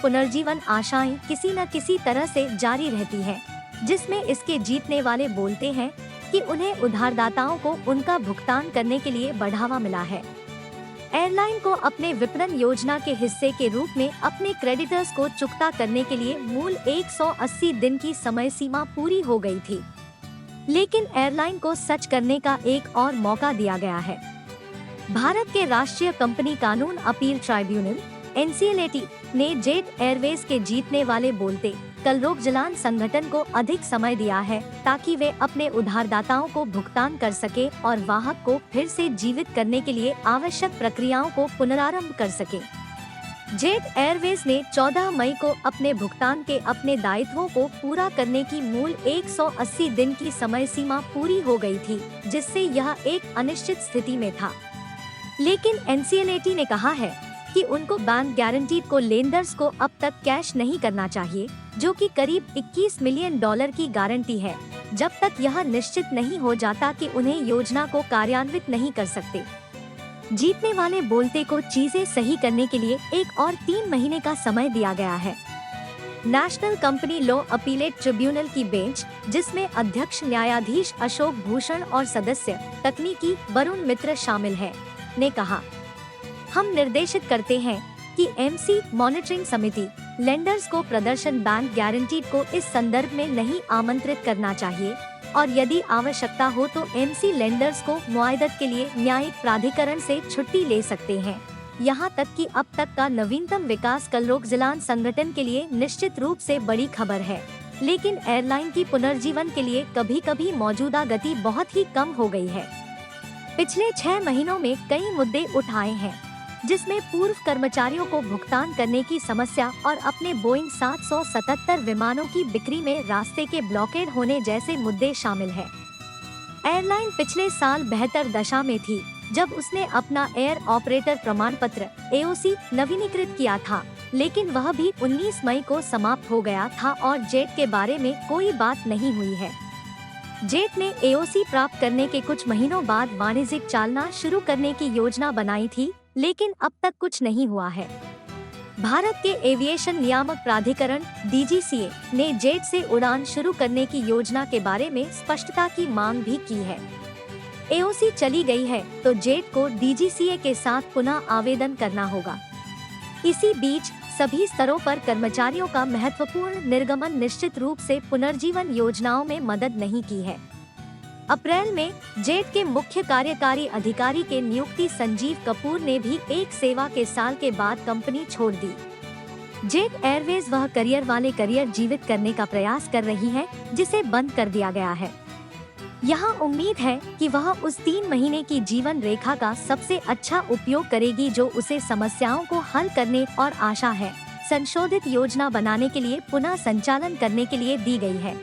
पुनर्जीवन आशाएं किसी न किसी तरह से जारी रहती हैं, जिसमें इसके जीतने वाले बोलते हैं कि उन्हें उधारदाताओं को उनका भुगतान करने के लिए बढ़ावा मिला है। एयरलाइन को अपने विपणन योजना के हिस्से के रूप में अपने क्रेडिटर्स को चुकता करने के लिए मूल 180 दिन की समय सीमा पूरी हो गई थी, लेकिन एयरलाइन को सच करने का एक और मौका दिया गया है। भारत के राष्ट्रीय कंपनी कानून अपील ट्राइब्यूनल (NCLAT) ने जेट एयरवेज के जीतने वाले बोलते कलरोगजलान संगठन को अधिक समय दिया है ताकि वे अपने उधारदाताओं को भुगतान कर सके और वाहक को फिर से जीवित करने के लिए आवश्यक प्रक्रियाओं को पुनरारंभ कर सके। जेट एयरवेज ने 14 मई को अपने भुगतान के अपने दायित्वों को पूरा करने की मूल 180 दिन की समय सीमा पूरी हो गई थी, जिससे यह एक अनिश्चित स्थिति में था। लेकिन NCLAT ने कहा है कि उनको बैंक गारंटी को लेंडर्स को अब तक कैश नहीं करना चाहिए, जो कि करीब $21 मिलियन की गारंटी है, जब तक यह निश्चित नहीं हो जाता कि उन्हें योजना को कार्यान्वित नहीं कर सकते। जीतने वाले बोलते को चीजें सही करने के लिए एक और 3 महीने का समय दिया गया है। National company law appellate tribunal की बेंच, जिसमें अध्यक्ष न्यायाधीश अशोक भूषण और सदस्य तकनीकी वरुण मित्र शामिल है, ने कहा, हम निर्देशित करते हैं कि MC मॉनिटरिंग समिति लेंडर्स को प्रदर्शन बैंक गारंटी को इस संदर्भ में नहीं आमंत्रित करना चाहिए और यदि आवश्यकता हो तो MC लेंडर्स को मुआवजे के लिए न्यायिक प्राधिकरण से छुट्टी ले सकते हैं। यहाँ तक कि अब तक का नवीनतम विकास कलरोगजलान संगठन के लिए निश्चित रूप से बड़ी खबर है, लेकिन एयरलाइन की पुनर्जीवन के लिए कभी-कभी मौजूदा गति बहुत ही कम हो गई है। पिछले 6 महीनों में कई मुद्दे उठाए हैं, जिसमें पूर्व कर्मचारियों को भुगतान करने की समस्या और अपने बोइंग 777 विमानों की बिक्री में रास्ते के ब्लॉकेड होने जैसे मुद्दे शामिल हैं। एयरलाइन पिछले साल बेहतर दशा में थी जब उसने अपना एयर ऑपरेटर प्रमाण पत्र AOC नवीनीकृत किया था, लेकिन वह भी 19 मई को समाप्त हो गया था और जेट के बारे में कोई बात नहीं हुई है। जेट ने AOC प्राप्त करने के कुछ महीनों बाद वाणिज्यिक चालना शुरू करने की योजना बनाई थी, लेकिन अब तक कुछ नहीं हुआ है। भारत के एविएशन नियामक प्राधिकरण DGCA ने जेट से उड़ान शुरू करने की योजना के बारे में स्पष्टता की मांग भी की है। AOC चली गई है तो जेट को DGCA के साथ पुनः आवेदन करना होगा। इसी बीच सभी स्तरों पर कर्मचारियों का महत्वपूर्ण निर्गमन निश्चित रूप से पुनर्जीवन योजनाओं में मदद नहीं की है। अप्रैल में जेट के मुख्य कार्यकारी अधिकारी के नियुक्ति संजीव कपूर ने भी एक सेवा के साल के बाद कंपनी छोड़ दी। जेट एयरवेज वह करियर वाले करियर जीवित करने का प्रयास कर रही है जिसे बंद कर दिया गया है। यहाँ उम्मीद है कि वह उस 3 महीने की जीवन रेखा का सबसे अच्छा उपयोग करेगी जो उसे समस्याओं को हल करने और आशा है संशोधित योजना बनाने के लिए पुनः संचालन करने के लिए दी गई है।